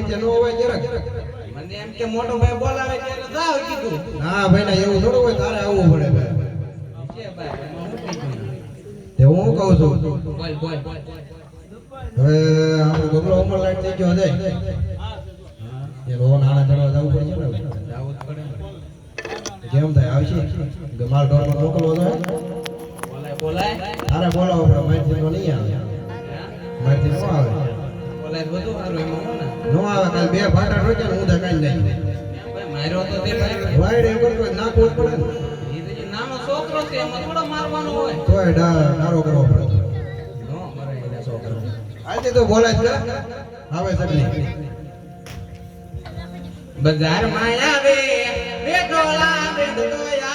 નીચે નો હોય જરાક મને એમ કે મોટો ભાઈ બોલાવે ત્યારે જાવ કીધું ના ભાઈ ના એવું થોડું હોય તારે આવવું પડે છે ભાઈ હું કીધું તે હું કહું છું બોલ બોલ હવે આપણો બગલો ઉમર લાઈટ થઈ ગયો છે એ રો નાના ચડવા જવું પડશે ને જાવું જ પડે કેમ થાય આવશે ગમાલ ઢોર માં મોકલવો તો બોલાય બોલાય તારે બોલાવો પડે માહિતી તો નહીં આવે માહિતી નો આવે બોલાય બધું સારું એમાં હું ને નો આવે કાલ બે ફાટા રોકે ને હું દકાઈ નહીં ભાઈ માર્યો તો તે ભાઈ વાઈડ એમ કરતો ના કોટ પડે ને એ તો જે નાનો છોકરો છે એમાં થોડો મારવાનો હોય તોય ડારો કરવો પડે નો મરે એના છોકરો આજે તો બોલાય છે આવે સગની બજારમાં આવે બેઠોલા બેઠો આવે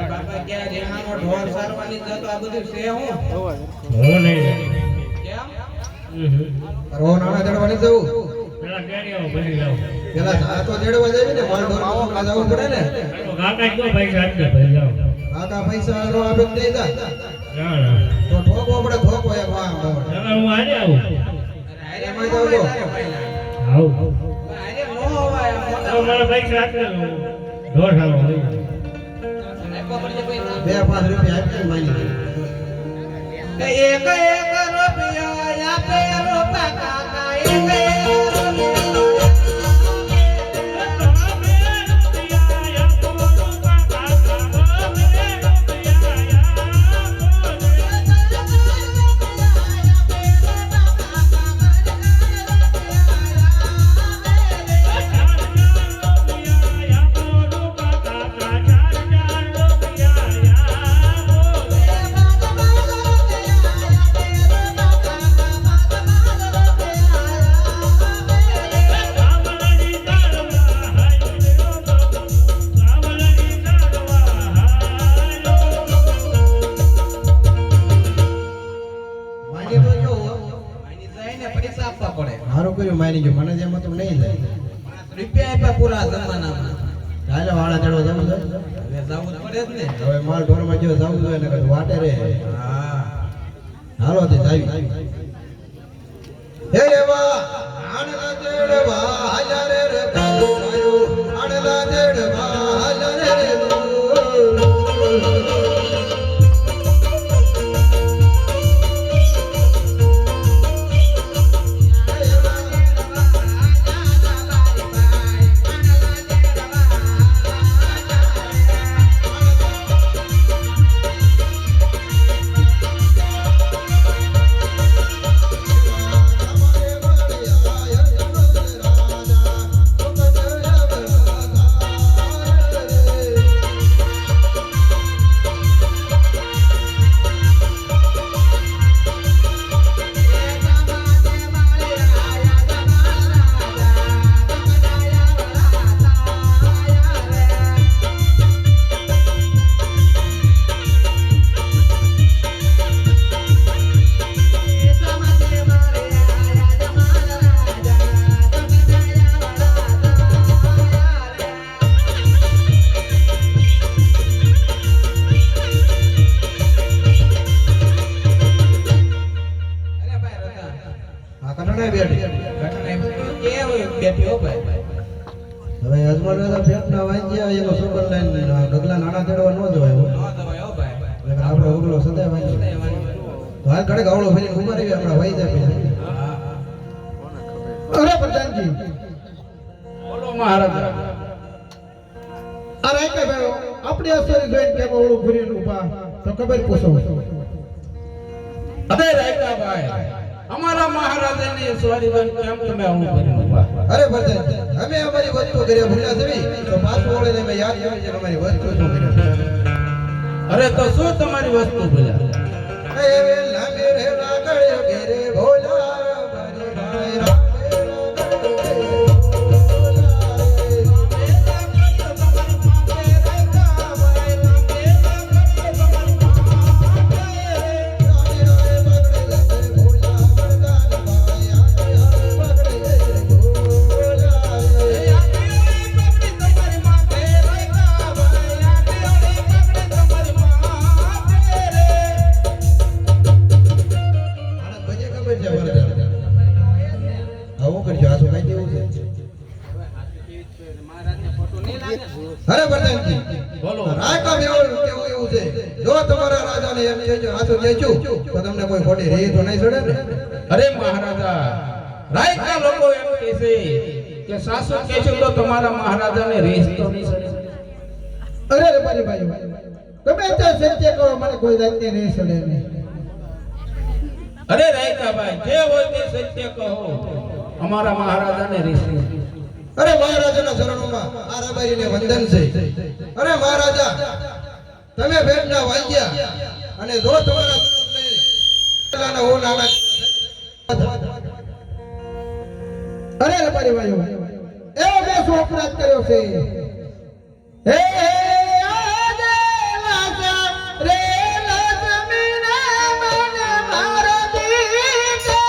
બાપા ક્યાં રેહાનો ઢોર સારવાની જતો આ બધું છે હું નહીં કેમ રો નાના ચડવાની જવું પેલા કેરીઓ ભરી જાવ પેલા આ તો ચડવા જાય ને માલ ઢોર માં જવું પડે ને કાકા કો ભાઈ સાથે ભરી જાવ કાકા પૈસા નો આપે દે દા ના ના તો ઠોકો પડે ઠોકો એક વાર હવે હું આજે આવું અરે એમાં જાવ તો આવું અરે નો હોય તો મારા ભાઈ સાથે ઢોર ખાવો હોય બે 5 રૂપિયા આપી માની એક એક રૂપિયા આપે રૂપા કાકા એક હારું કર્યું માની ગયો મને જેમ તો નહીં જાય રૂપિયા આપ્યા પૂરા જમાનામાં ચાલે વાળા ચડવા જવું છે હવે જવું જ પડે જ ને હવે માલ ઢોર માં જો જવું જોઈએ ને કઈ વાટે રે હા હાલો તે જાવી હે રેવા આણલા ચડવા હાજરે રે કાયો આણલા ચડવા હાજરે રે તો પેટના વાંચ્યા એનો છોકર લઈને ડગલા નાણા તેડવા ન જવાય હો. ન દવાય હો ભાઈ. નકર આપણો ઉગલો સદાય વાંચ્યો. તો હાલ કડક આવડો ફરીને ઉભા રહી આપણા વાઈ જાય પછી. હા. અરે પ્રધાનજી બોલો મહારાજા. આ રાયકા ભાઈ આપણી અસરી જોઈને કેમ ઓળું ફરીને ઊભા તો ખબર પૂછો. અરે રાયકાભાઈ, અમારા મહારાજાની સવારી બન કેમ તમે આવું કર્યું ઉભા? અરે ભરતજી, અમે અમારી વસ્તુ કર્યા ભૂલ્યા જવી તો પાછું વળીને અમે યાદ કરી છે કે અમારી વસ્તુ શું કર્યા. અરે તો શું તમારી વસ્તુ બોલ્યા? એ વેલા મેરે લાગડ્યો ઘેરે ભોલા મારી ભાઈ રામે લાગડ્યો અરે પ્રધાનજી, બોલો. રાયકા કેવું એવું છે, જો તમારા રાજાને એમ કહેજો હાથું કહેજો તો તમને કોઈ ખોટી રીત તો નહીં ચડે ને. અરે મહારાજા, રાયકા લોકો એમ કહે છે કે સાસુ કહે છે તો તમારા મહારાજાને રેસ તો નહીં સડે. અરે રે મારી ભાઈ તમે ત્યાં સત્ય કહો મને કોઈ જાતની રેસ ચડે નહીં. અરે રાયકાભાઈ, જે હોય તે સત્ય કહો, અમારા મહારાજાને રેસ નહીં. અરે મહારાજાના ચરણોમાં આ રબારીને વંદન છે. અરે મહારાજા, તમે ભેટના વાગ્યા અને જો તમારા રાજાના ઓ નાના અરે રે મારી ભાઈ એવો મેં શું અપરાધ કર્યો છે? હે આદે લાજા રે લક્ષ્મીને મને મારતી કરી.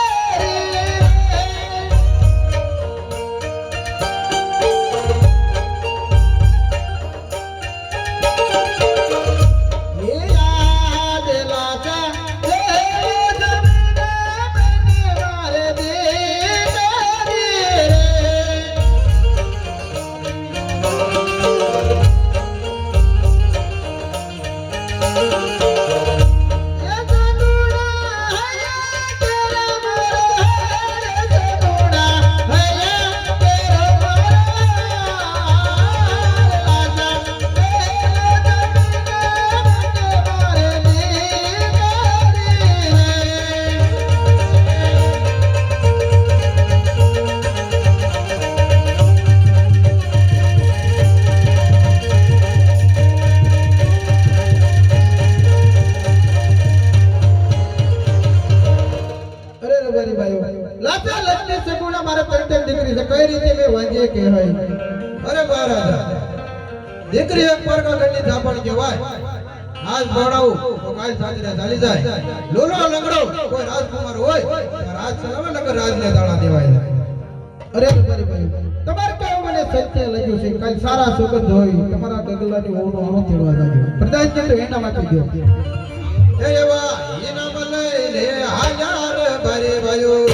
હે આદે લાજા રે લક્ષ્મીને મને મારતી કરી. કઈ રીતે મેં વાંજે કહેવાય? અરે મહારાજા, દીકરી એક પરગટની ઝાપણ કહેવાય. આજ ભણાવું તો કાલ સાંજરે ચાલી જાય. લોલો લંગડો કોઈ રાજકુમાર હોય તો રાજ ચલાવે નકર રાજને દાણા દેવાય. અરે મારી ભાઈ તમારે કેવું મને સત્ય લાગ્યું છે? કાલ સારા સુગંધ હોય તમારા ગગલાની ઓળો આણો તેડવા જાજો. પ્રધાનજી તો એના માટે ગયો. એ એવા ઇનામ લઈને હાજર ભરે ભયો